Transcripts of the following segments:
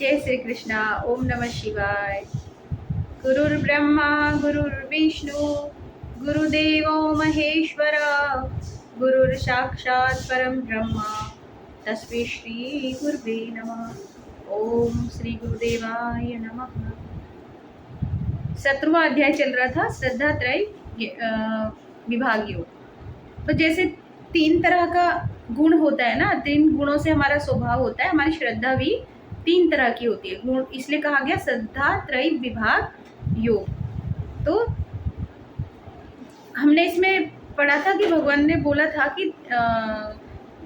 जय श्री कृष्णा। ओम नमः शिवाय। गुरुर्ब्रह्मा गुरुर्विष्णु गुरुदेवो महेश्वर गुरुर्साक्षात् परम ब्रह्म तस्मै श्री गुरुवे नमः। ओम श्री गुरुदेवाय नमः। 17वां अध्याय चल रहा था, श्रद्धा त्रय विभाग योग। तो जैसे 3 तरह का गुण होता है ना, 3 गुणों से हमारा स्वभाव होता है। हमारी श्रद्धा भी 3 तरह की होती है गुण, इसलिए कहा गया श्रद्धा त्रय विभाग योग। तो हमने इसमें पढ़ा था कि भगवान ने बोला था कि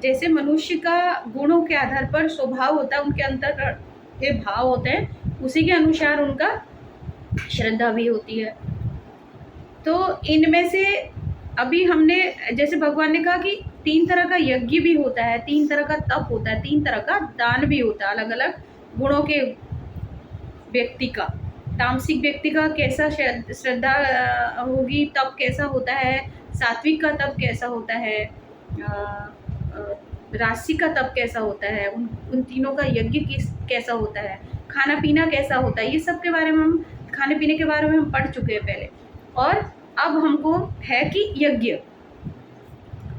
जैसे मनुष्य का गुणों के आधार पर स्वभाव होता है, उनके अंतर के भाव होते हैं, उसी के अनुसार उनका श्रद्धा भी होती है। तो इनमें से अभी हमने जैसे भगवान ने कहा कि 3 तरह का यज्ञ भी होता है, 3 तरह का तप होता है, 3 तरह का दान भी होता है, अलग अलग गुणों के व्यक्ति का। तामसिक व्यक्ति का कैसा श्रद्धा होगी, तप कैसा होता है, सात्विक का तप कैसा होता है, राजसिक का तप कैसा होता है, उन तीनों का यज्ञ कैसा होता है, खाना पीना कैसा होता है, ये सब के बारे में हम खाने पीने के बारे में हम पढ़ चुके हैं पहले। और अब हमको है कि यज्ञ,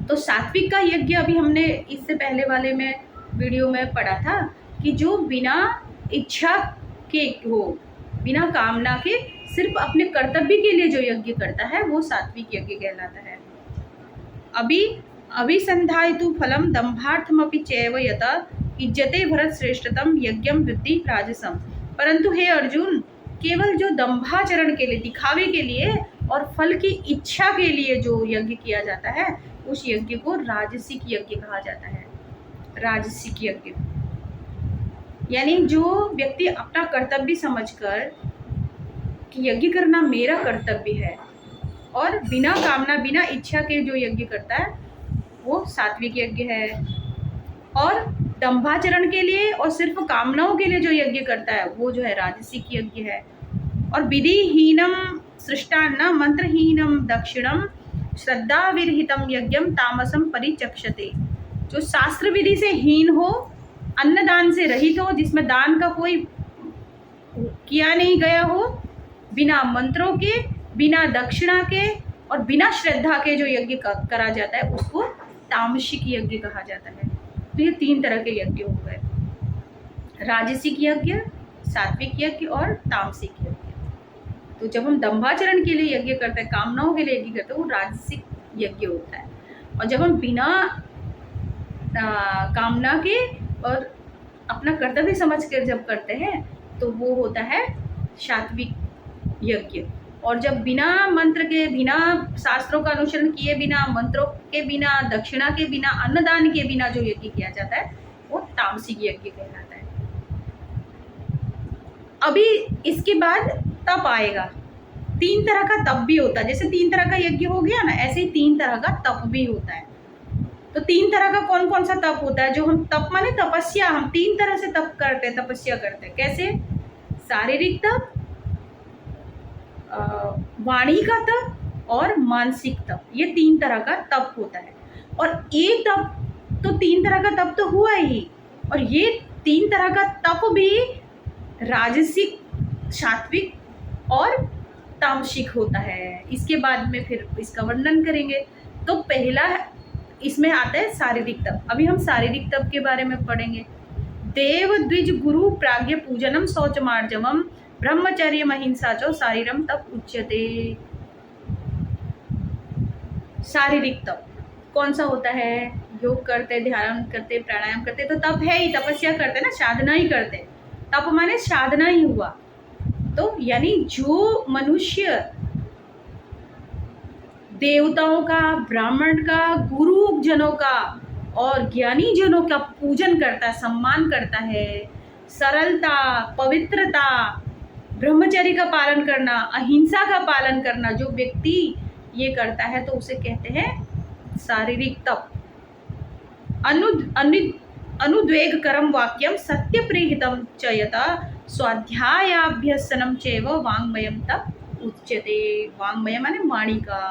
तो सात्विक का यज्ञ अभी हमने इससे पहले वाले में वीडियो में पढ़ा था कि जो बिना इच्छा के हो, बिना कामना के, सिर्फ अपने कर्तव्य के लिए जो यज्ञ करता है वो सात्विक यज्ञ कहलाता है। अभिसंधायतु फलम दंभार्थमपि चैव यथा इज्जते भरत श्रेष्ठतम यज्ञम वृद्धि राजसम। परंतु हे अर्जुन, केवल जो दंभाचरण के लिए, दिखावे के लिए और फल की इच्छा के लिए जो यज्ञ किया जाता है, उस यज्ञ को राजसिक यज्ञ कहा जाता है। राजसिक यज्ञ यानी जो व्यक्ति अपना कर्तव्य समझकर कि यज्ञ करना मेरा कर्तव्य है और बिना कामना बिना इच्छा के जो यज्ञ करता है वो सात्विक यज्ञ है। और दंभाचरण के लिए और सिर्फ कामनाओं के लिए जो यज्ञ करता है वो जो है राजसिक यज्ञ है। और विधिहीनम सृष्टान्न मंत्रहीनम दक्षिणम श्रद्धा विरहितम यज्ञम तामसम परिचक्षते। जो शास्त्र विधि से हीन हो, अन्नदान से रहित हो, जिसमें दान का कोई किया नहीं गया हो, बिना मंत्रों के, बिना दक्षिणा के और बिना श्रद्धा के जो यज्ञ करा जाता है उसको तामसिक यज्ञ कहा जाता है। तो ये 3 तरह के यज्ञ हो गए, राजसिक यज्ञ, सात्विक यज्ञ और तामसिक यज्ञ। तो जब हम दंभाचरण के लिए यज्ञ करते हैं, कामनाओं के लिए यज्ञ करते हैं, वो राजसिक यज्ञ होता है। और जब हम बिना कामना के और अपना कर्तव्य समझ कर जब करते हैं तो वो होता है सात्विक यज्ञ। और जब बिना मंत्र के, बिना शास्त्रों का अनुसरण किए, बिना मंत्रों के, बिना दक्षिणा के, बिना अन्नदान के, बिना जो यज्ञ किया जाता है वो तामसिक यज्ञ कहलाता है। अभी इसके बाद तप आएगा। 3 तरह का तप भी होता है। जैसे 3 तरह का यज्ञ हो गया ना, ऐसे ही 3 तरह का तप भी होता है। तो 3 तरह का कौन कौन सा तप होता है? जो हम तप माने तपस्या, हम 3 तरह से तप करते हैं, तपस्या करते हैं। कैसे? शारीरिक तप, वाणी का तप और मानसिक तप, ये 3 तरह का तप होता है। और एक तप तो 3 तरह का तप तो हुआ ही, और ये 3 तरह का तप भी राजसिक, सात्विक और तामसिक होता है। इसके बाद में फिर इसका वर्णन करेंगे। तो पहला इसमें आता है शारीरिक तप। अभी हम शारीरिक तप के बारे में पढ़ेंगे। देव द्विज गुरु प्राज्ञ पूजनम शौचमार्जवम ब्रह्मचर्य महिंसा चो शारीरम तप उच्यते। शारीरिक तप कौन सा होता है? योग करते, ध्यान करते, प्राणायाम करते, तो तप है ही, तपस्या करते ना, साधना ही करते। तप माने साधना ही हुआ। तो यानी जो मनुष्य देवताओं का, ब्राह्मण का, गुरु जनों का और ज्ञानी जनों का पूजन करता है, सम्मान करता है, सरलता, पवित्रता, ब्रह्मचर्य का पालन करना, अहिंसा का पालन करना जो व्यक्ति ये करता है तो उसे कहते हैं शारीरिक तप। अनुद्वेगकरम वाक्यम सत्य प्रेहितम च यथा स्वाध्यायाभ्यसनम चैव वाङ्मयम तप उच्यते। वाङ्मय माने वाणी का,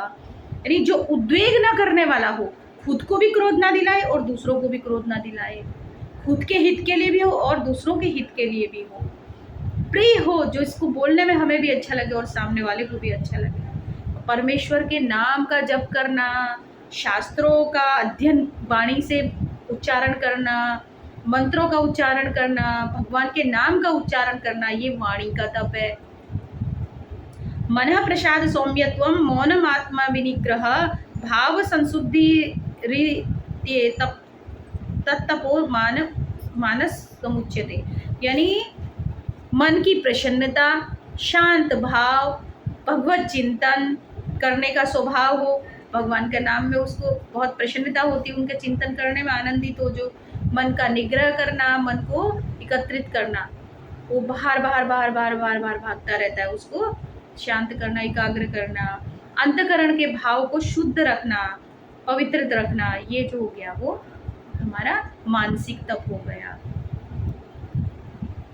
यानी जो उद्वेग ना करने वाला हो, खुद को भी क्रोध ना दिलाए और दूसरों को भी क्रोध ना दिलाए, खुद के हित के लिए भी हो और दूसरों के हित के लिए भी हो, प्रिय हो, जो इसको बोलने में हमें भी अच्छा लगे और सामने वाले को भी अच्छा लगे। परमेश्वर के नाम का जप करना, शास्त्रों का अध्ययन वाणी से उच्चारण करना, मंत्रों का उच्चारण करना, भगवान के नाम का उच्चारण करना, ये वाणी का तप है। मन प्रसाद सौम्यत्वम मौनम आत्मा विनिग्रह भाव संशुद्धि तत्तपो मानस समुच्यते। यानी मन की प्रसन्नता, शांत भाव, भगवत चिंतन करने का स्वभाव हो, भगवान के नाम में उसको बहुत प्रसन्नता होती है, उनके चिंतन करने में आनंदित हो, जो मन का निग्रह करना, मन को एकत्रित करना, वो बाहर बाहर बाहर बाहर बाहर बाहर भागता रहता है, उसको शांत करना, एकाग्र करना, अंतकरण के भाव को शुद्ध रखना, पवित्र रखना, ये जो हो गया वो हमारा मानसिक तप हो गया।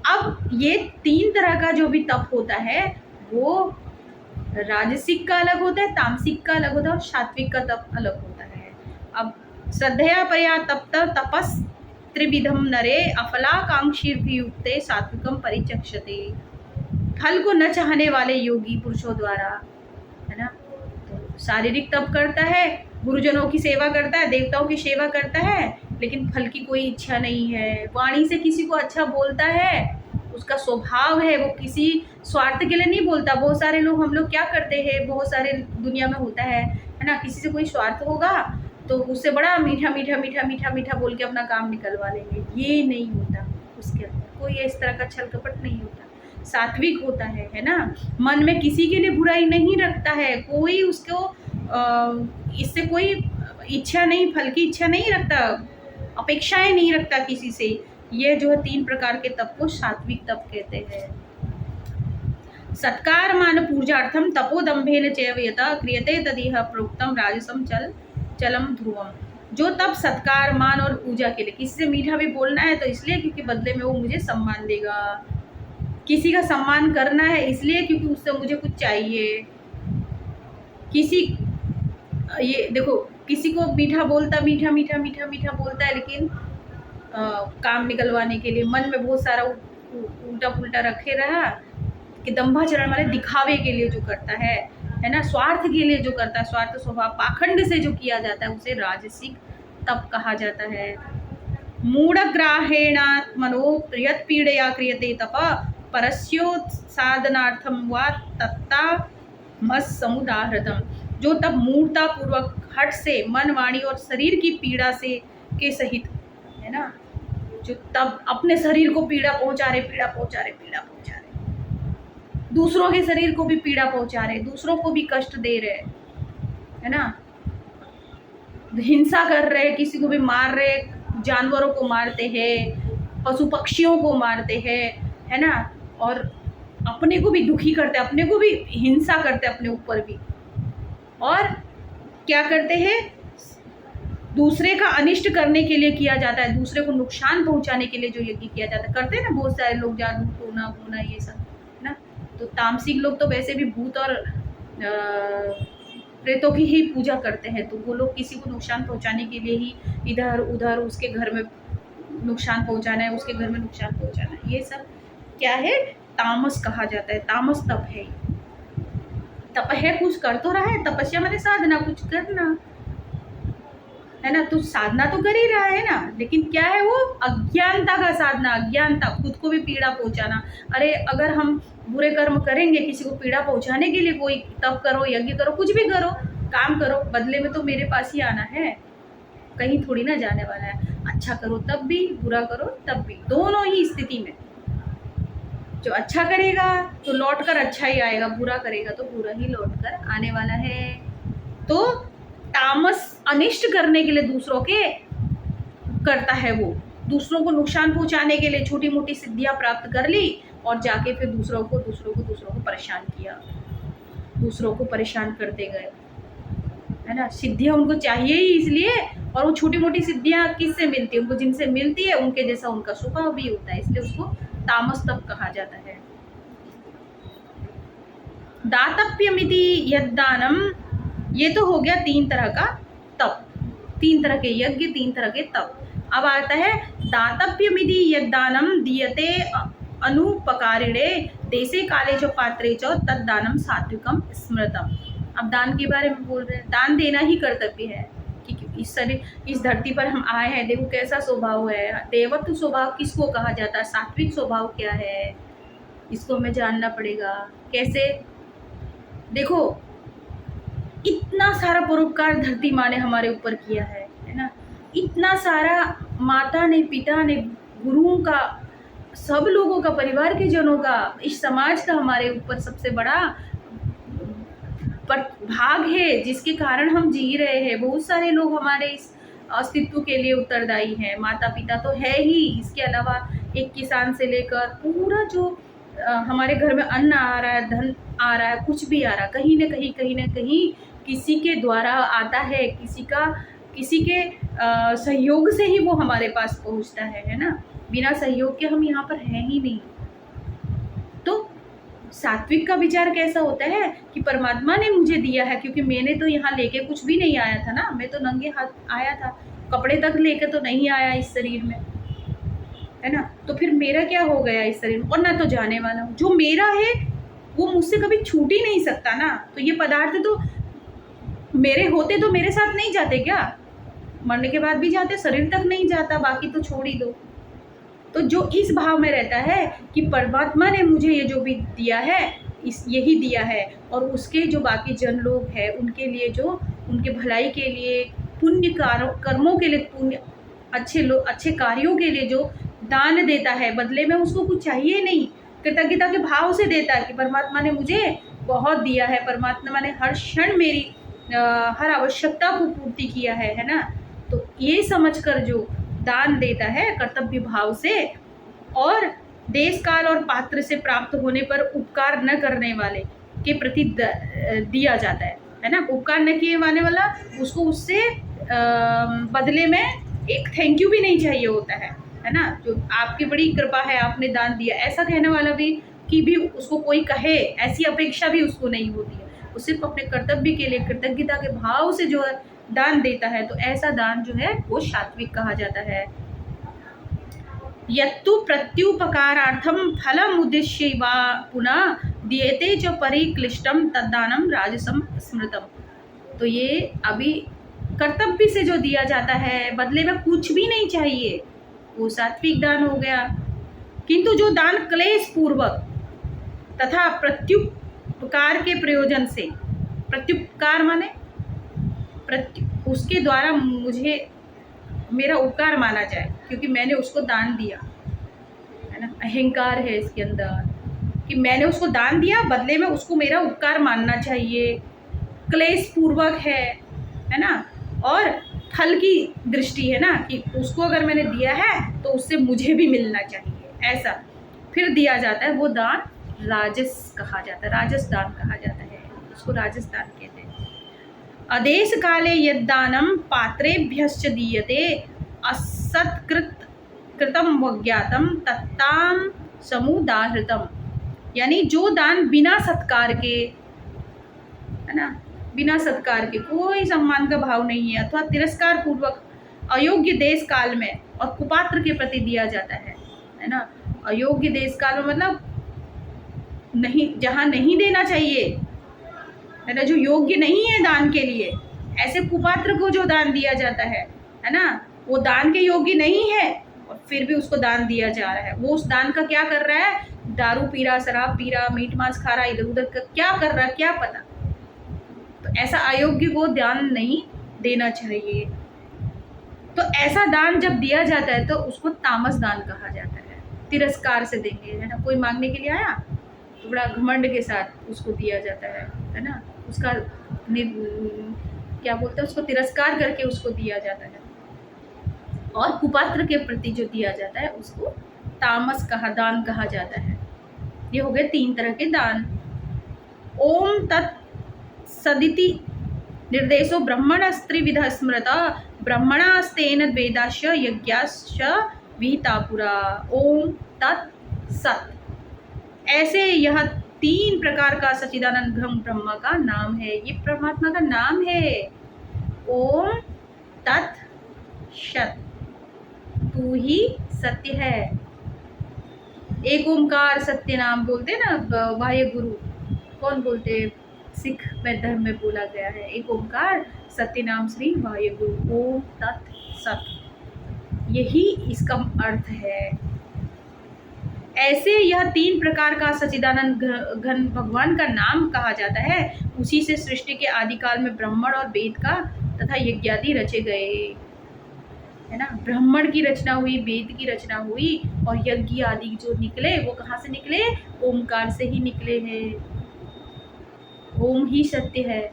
अब ये 3 तरह का जो भी तप होता है वो राजसिक का अलग होता है, तामसिक का अलग होता है और सात्विक का तप अलग होता है। अब श्रद्धया परया तप्त तपस त्रिविधम नरे अफलाकांक्षीर्भियुक्ते सात्विकम परिचक्षते। फल को न चाहने वाले योगी पुरुषों द्वारा, है ना, तो शारीरिक तप करता है, गुरुजनों की सेवा करता है, देवताओं की सेवा करता है, लेकिन फल की कोई इच्छा नहीं है, वाणी से किसी को अच्छा बोलता है, उसका स्वभाव है, वो किसी स्वार्थ के लिए नहीं बोलता। बहुत सारे लोग, हम लोग क्या करते हैं, बहुत सारे दुनिया में होता है ना, किसी से कोई स्वार्थ होगा तो उससे बड़ा मीठा मीठा मीठा मीठा मीठा बोल के अपना काम निकलवा लेंगे। ये नहीं होता, उसके अंदर कोई इस तरह का छल कपट नहीं होता, सात्विक होता है ना। मन में किसी के लिए बुराई नहीं रखता है, कोई उसको इससे कोई इच्छा नहीं, फल की इच्छा नहीं रखता, अपेक्षाएं नहीं रखता किसी से। ये जो है 3 प्रकार के तप को सात्विक तप कहते हैं। सत्कार मान पूजार्थम तपोदम्भेन चैव यथा क्रियते तदिह प्रोक्तम राजसम चलम ध्रुवम। जो तप सत्कार मान और पूजा के लिए, किसी से मीठा भी बोलना है तो इसलिए क्योंकि बदले में वो मुझे सम्मान देगा, किसी का सम्मान करना है इसलिए क्योंकि उससे मुझे कुछ चाहिए, ये देखो, किसी को मीठा बोलता, मीठा मीठा मीठा मीठा बोलता है, लेकिन काम निकलवाने के लिए मन में बहुत सारा उल्टा पुल्टा रखे रहा, कि दंभाचरण वाले दिखावे के लिए जो करता है ना, स्वार्थ के लिए जो करता है, स्वार्थ स्वभाव पाखंड से जो किया जाता है, उसे राजसिक तप कहा जाता है। मूढ़ग्राहेणात्मनो यत् पीड़या क्रियते तप परस्योत्साधनार्थम वा तत्तामस समुदाहृतम। जो तप मूर्ता पूर्वक हट से मन, वाणी और शरीर की पीड़ा से के सहित, है ना, जो तब अपने शरीर को पीड़ा पहुंचा रहे, पीड़ा पहुंचा रहे, पीड़ा पहुंचा रहे, दूसरों के शरीर को भी पीड़ा पहुंचा रहे, दूसरों को भी कष्ट दे रहे, है ना, हिंसा कर रहे, किसी को भी मार रहे, जानवरों को मारते हैं, पशु पक्षियों को मारते हैं, है ना, और अपने को भी दुखी करते, अपने को भी हिंसा करते, अपने ऊपर भी, और क्या करते हैं, दूसरे का अनिष्ट करने के लिए किया जाता है, दूसरे को नुकसान पहुंचाने के लिए जो यज्ञ किया जाता है, करते हैं ना बहुत सारे लोग, जादू टोना वोना ये सब, है ना। तो तामसिक लोग तो वैसे भी भूत और प्रेतों की ही पूजा करते हैं, तो वो लोग किसी को नुकसान पहुंचाने के लिए ही इधर उधर उसके घर में नुकसान पहुंचाना है, उसके घर में नुकसान पहुंचाना है, ये सब क्या है, तामस कहा जाता है, तामस तप है। तप है, कुछ कर तो रहा है, तपस्या मैंने साधना, कुछ करना है ना, तो साधना तो कर ही रहा है ना, लेकिन क्या है वो अज्ञानता का साधना, अज्ञानता, खुद को भी पीड़ा पहुंचाना। अरे अगर हम बुरे कर्म करेंगे, किसी को पीड़ा पहुंचाने के लिए, कोई तप करो, यज्ञ करो, कुछ भी करो, काम करो, बदले में तो मेरे पास ही आना है, कहीं थोड़ी ना जाने वाला है। अच्छा करो तब भी, बुरा करो तब भी, दोनों ही स्थिति में जो अच्छा करेगा तो लौट कर अच्छा ही आएगा, बुरा करेगा तो बुरा ही लौट कर आने वाला है। तो तामस अनिष्ट करने के लिए दूसरों के करता है, वो दूसरों को नुकसान पहुंचाने के लिए छोटी मोटी सिद्धियां प्राप्त कर ली और जाके फिर दूसरों को परेशान किया, दूसरों को परेशान करते गए, है ना। सिद्धियां उनको चाहिए ही इसलिए, और वो छोटी मोटी सिद्धियां किससे मिलती है, उनको जिनसे मिलती है उनके जैसा उनका स्वभाव भी होता है, इसलिए उसको तामस तप कहा जाता है। दातप्यमिति यद्दानम, ये तो हो गया 3 तरह का तप, 3 तरह के यज्ञ, 3 तरह के तप। अब आता है दातव्यमिति यद्दानम दीयते अनुपकारिणे देशे काले च पात्रे च तद्दानम सात्विकम स्मृतम। अब दान के बारे में बोल रहे हैं, दान देना ही कर्तव्य है कि इस शरीर इस धरती पर हम आए हैं, देखो कैसा स्वभाव है। देवत्व स्वभाव किसको कहा जाता है, सात्विक स्वभाव क्या है, इसको हमें जानना पड़ेगा। कैसे, देखो इतना सारा परोपकार धरती माँ ने हमारे ऊपर किया है ना, इतना सारा माता ने, पिता ने, गुरुओं का, सब लोगों का, परिवार के जनों का, इस समाज का हमारे ऊपर सबसे बड़ा भाग है जिसके कारण हम जी रहे हैं। बहुत सारे लोग हमारे इस अस्तित्व के लिए उत्तरदायी हैं। माता पिता तो है ही, इसके अलावा एक किसान से लेकर पूरा जो हमारे घर में अन्न आ रहा है, धन आ रहा है, कुछ भी आ रहा है, कहीं ना कहीं किसी के द्वारा आता है, किसी के सहयोग से ही वो हमारे पास पहुंचता है ना। बिना सहयोग के हम यहाँ पर हैं ही नहीं। तो सात्विक का विचार कैसा होता है कि परमात्मा ने मुझे दिया है, क्योंकि मैंने तो यहाँ लेके कुछ भी नहीं आया था ना, मैं तो नंगे हाथ आया था, कपड़े तक लेकर तो नहीं आया इस शरीर में, है ना। तो फिर मेरा क्या हो गया इस शरीर में, और ना तो जाने वाला हूँ। जो मेरा है वो मुझसे कभी छूट ही नहीं सकता ना। तो ये पदार्थ तो मेरे होते तो मेरे साथ नहीं जाते क्या, मरने के बाद भी जाते, शरीर तक नहीं जाता, बाकी तो छोड़ ही दो। तो जो इस भाव में रहता है कि परमात्मा ने मुझे ये जो भी दिया है यही दिया है, और उसके जो बाकी जन लोग हैं उनके लिए, जो उनके भलाई के लिए, पुण्य कर्मों के लिए, पुण्य अच्छे कार्यों के लिए जो दान देता है, बदले में उसको कुछ चाहिए नहीं, कृतज्ञता के भाव से देता है कि परमात्मा ने मुझे बहुत दिया है, परमात्मा ने हर क्षण मेरी हर आवश्यकता को पूर्ति किया है ना। तो ये समझकर जो दान देता है कर्तव्य भाव से, और देश काल और पात्र से प्राप्त होने पर उपकार न करने वाले के प्रति दिया जाता है ना। उपकार न किए वाले वाला उसको उससे बदले में एक थैंक यू भी नहीं चाहिए होता है ना। जो आपकी बड़ी कृपा है, आपने दान दिया, ऐसा कहने वाला भी कि भी उसको कोई कहे, ऐसी अपेक्षा भी उसको नहीं होती है। वो सिर्फ अपने कर्तव्य के लिए कृतज्ञता के भाव से जो है दान देता है, तो ऐसा दान जो है वो सात्विक कहा जाता है। यत्तु प्रत्युपकारार्थम फलम उद्देश्य वा पुनः दीयते च परिक्लिष्टम तद्दानम राजसम स्मृतम। तो ये अभी कर्तव्य से जो दिया जाता है, बदले में कुछ भी नहीं चाहिए, वो सात्विक दान हो गया। किंतु जो दान क्लेश पूर्वक तथा प्रत्युपकार के प्रयोजन से, प्रत्युपकार माने उसके द्वारा मुझे मेरा उपकार माना जाए, क्योंकि मैंने उसको दान दिया, है ना। अहंकार है इसके अंदर कि मैंने उसको दान दिया, बदले में उसको मेरा उपकार मानना चाहिए। क्लेश पूर्वक है ना। और फल की दृष्टि है ना, कि उसको अगर मैंने दिया है तो उससे मुझे भी मिलना चाहिए, ऐसा फिर दिया जाता है। वो दान राजस कहा जाता है, राजस दान कहा जाता है, उसको राजस दान कहते हैं। अदेश काले यद्दानम पात्रेभ्यश्च दीयते असत्कृतम वज्ञातम तत्ताम समुदाहृतम। यानी जो दान बिना सत्कार के, है ना, बिना सत्कार के, कोई सम्मान का भाव नहीं है, अथवा तिरस्कार पूर्वक अयोग्य देश काल में और कुपात्र के प्रति दिया जाता है ना। अयोग्य देश काल में मतलब नहीं, जहाँ नहीं देना चाहिए, है ना, जो योग्य नहीं है दान के लिए, ऐसे कुपात्र को जो दान दिया जाता है ना, वो दान के योग्य नहीं है और फिर भी उसको दान दिया जा रहा है। वो उस दान का क्या कर रहा है, दारू पी रहा, शराब पी रहा, मीट मांस खा रहा, इधर उधर क्या कर रहा है क्या पता। तो ऐसा अयोग्य को दान नहीं देना चाहिए। तो ऐसा दान जब दिया जाता है तो उसको तामस दान कहा जाता है, तिरस्कार से देंगे, है ना। कोई मांगने के लिए आया तो बड़ा घमंड के साथ उसको दिया जाता है ना, उसका क्या बोलते हैं, उसको तिरस्कार करके उसको दिया जाता है। और कुपात्र के प्रति जो दिया जाता है उसको तामस दान कहा जाता है। ये हो गए 3 तरह के दान। ओम तत् सदिति निर्देशो ब्रह्मणस्त्रिविध स्मृता ब्रह्मणास्तेन वेदाश्च यज्ञाश्च विहिता पुरा। ओम तत् सत, ऐसे यह 3 प्रकार का सच्चिदानंद ब्रह्म का नाम है, ये परमात्मा का नाम है। ओम तत् सत, तू ही सत्य है। एक ओमकार सत्य नाम बोलते ना बाह्य गुरु, कौन बोलते? सिख में धर्म में बोला गया है, एक ओमकार सत्य नाम श्री बाह्य गुरु, ओम तत् सत, यही इसका अर्थ है। ऐसे यह 3 प्रकार का सच्चिदानंद घन भगवान का नाम कहा जाता है। उसी से सृष्टि के आदिकाल में ब्राह्मण और वेद का तथा यज्ञादि रचे गए, है ना। ब्राह्मण की रचना हुई, वेद की रचना हुई, और यज्ञ आदि जो निकले वो कहाँ से निकले? ओमकार से ही निकले हैं। ओम ही सत्य है,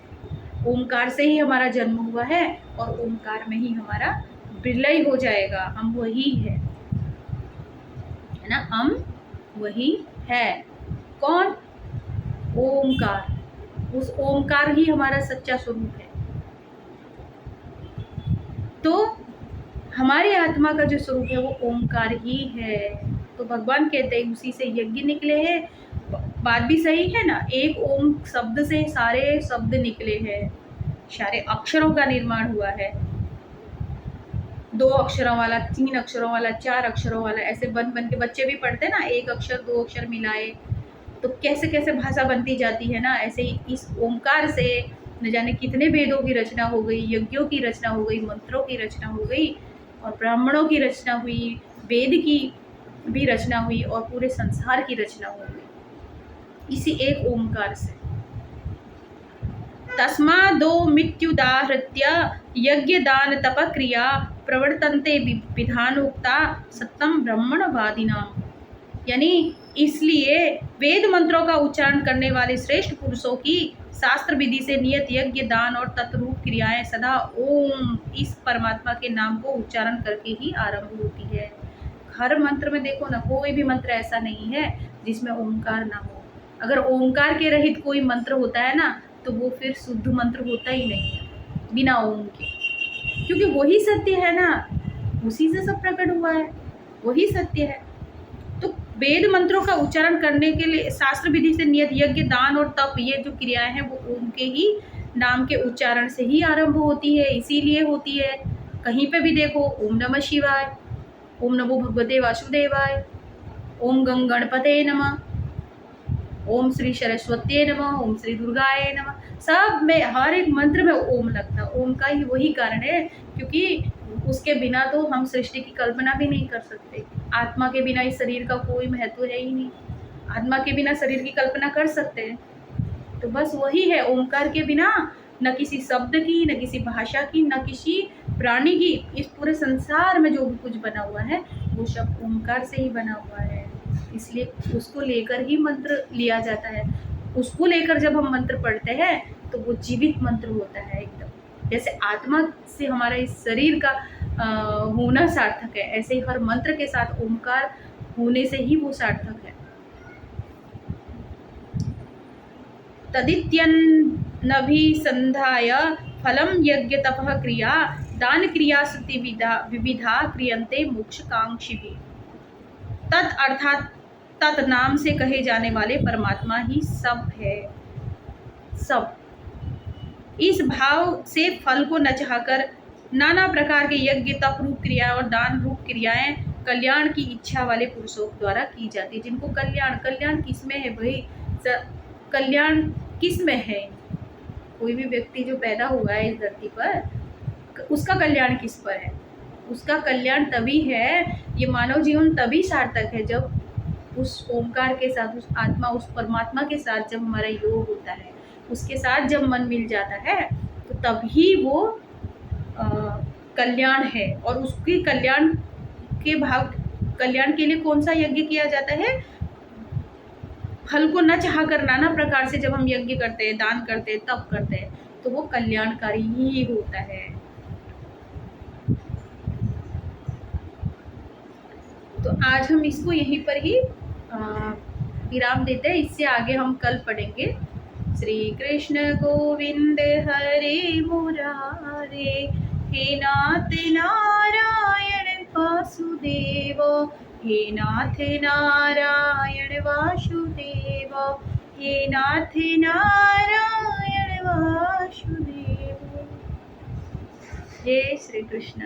ओमकार से ही हमारा जन्म हुआ है, और ओमकार में ही हमारा विलय हो जाएगा। हम वही है ना, हम वही है। कौन? ओमकार। उस ओमकार ही हमारा सच्चा स्वरूप है। तो हमारी आत्मा का जो स्वरूप है वो ओमकार ही है। तो भगवान कहते हैं उसी से यज्ञ निकले हैं। बात भी सही है ना, एक ओम शब्द से सारे शब्द निकले हैं, सारे अक्षरों का निर्माण हुआ है। 2 अक्षरों वाला, 3 अक्षरों वाला, 4 अक्षरों वाला, ऐसे बन बन के बच्चे भी पढ़ते हैं ना, 1 अक्षर 2 अक्षर मिलाए तो कैसे कैसे भाषा बनती जाती है ना। ऐसे ही इस ओमकार से न जाने कितने वेदों की रचना हो गई, यज्ञों की रचना हो गई, मंत्रों की रचना हो गई, और ब्राह्मणों की रचना हुई, वेद की भी रचना हुई, और पूरे संसार की रचना हो गई इसी एक ओमकार से। तस्मादो मित्युदाहृत्य यज्ञ दान तप क्रिया प्रवर्तन्ते विधानोक्ता सत्यम ब्राह्मणवादिनाम। यानी इसलिए वेद मंत्रों का उच्चारण करने वाले श्रेष्ठ पुरुषों की शास्त्र विधि से नियत यज्ञ दान और तत्रूप क्रियाएं सदा ओम इस परमात्मा के नाम को उच्चारण करके ही आरंभ होती है। हर मंत्र में देखो ना, कोई भी मंत्र ऐसा नहीं है जिसमें ओमकार ना हो। अगर ओमकार के रहित कोई मंत्र होता है ना तो वो फिर शुद्ध मंत्र होता ही नहीं है बिना ओम के, क्योंकि वही सत्य है ना, उसी से सब प्रकट हुआ है, वही सत्य है। तो वेद मंत्रों का उच्चारण करने के लिए शास्त्र विधि से नियत यज्ञ दान और तप, ये जो क्रियाएं हैं वो ओम के ही नाम के उच्चारण से ही आरंभ होती है, इसीलिए होती है। कहीं पे भी देखो ओम नमः शिवाय, ओम नमो भगवते वासुदेवाय, ओम गं गणपते नमः, ओम श्री सरस्वती नमः, ओम श्री दुर्गाय नमः, सब में हर एक मंत्र में ओम लगता है। ओम का ही वही कारण है क्योंकि उसके बिना तो हम सृष्टि की कल्पना भी नहीं कर सकते। आत्मा के बिना इस शरीर का कोई महत्व है ही नहीं। आत्मा के बिना शरीर की कल्पना कर सकते हैं, तो बस वही है। ओमकार के बिना न किसी शब्द की, न किसी भाषा की, न किसी प्राणी की, इस पूरे संसार में जो भी कुछ बना हुआ है वो सब ओमकार से ही बना हुआ है। इसलिए उसको लेकर ही मंत्र लिया जाता है। उसको लेकर जब हम मंत्र पढ़ते हैं तो वो जीवित मंत्र होता है एकदम। जैसे आत्मा से हमारा इस शरीर का होना सार्थक है, ऐसे ही हर मंत्र के साथ ओमकार होने से ही वो सार्थक है। तदित्यनभिसन्धाय फलं यज्ञ तपः क्रिया दान क्रिया स्तुति विविधा क्रियन्ते मोक्षकांक्षिभिः। तत् अर्थात तत् नाम से कहे जाने वाले परमात्मा ही सब है। सब इस भाव से फल को न चाहकर नाना प्रकार के यज्ञ तप रूप क्रिया और दान रूप क्रियाएं कल्याण की इच्छा वाले पुरुषों द्वारा की जाती है। जिनको कल्याण किस में है भाई? कल्याण किस में है? कोई भी व्यक्ति जो पैदा हुआ है इस धरती पर, उसका कल्याण किस पर है? उसका कल्याण तभी है, ये मानव जीवन तभी सार्थक है जब उस ओमकार के साथ, उस आत्मा, उस परमात्मा के साथ जब हमारा योग होता है, उसके साथ जब मन मिल जाता है तो तभी वो कल्याण है। और उसके कल्याण के लिए कौन सा यज्ञ किया जाता है? फल को न चाह कर नाना प्रकार से जब हम यज्ञ करते हैं, दान करते हैं, तप करते हैं, तो वो कल्याणकारी ही होता है। तो आज हम इसको यहीं पर ही विराम देते हैं। इससे आगे हम कल पढ़ेंगे। श्री कृष्ण गोविंद हरे मुरारे, हे नाथ नारायण वासुदेव, हे नाथ नारायण वासुदेव, हे नाथ नारायण वासुदेव। जय श्री कृष्ण।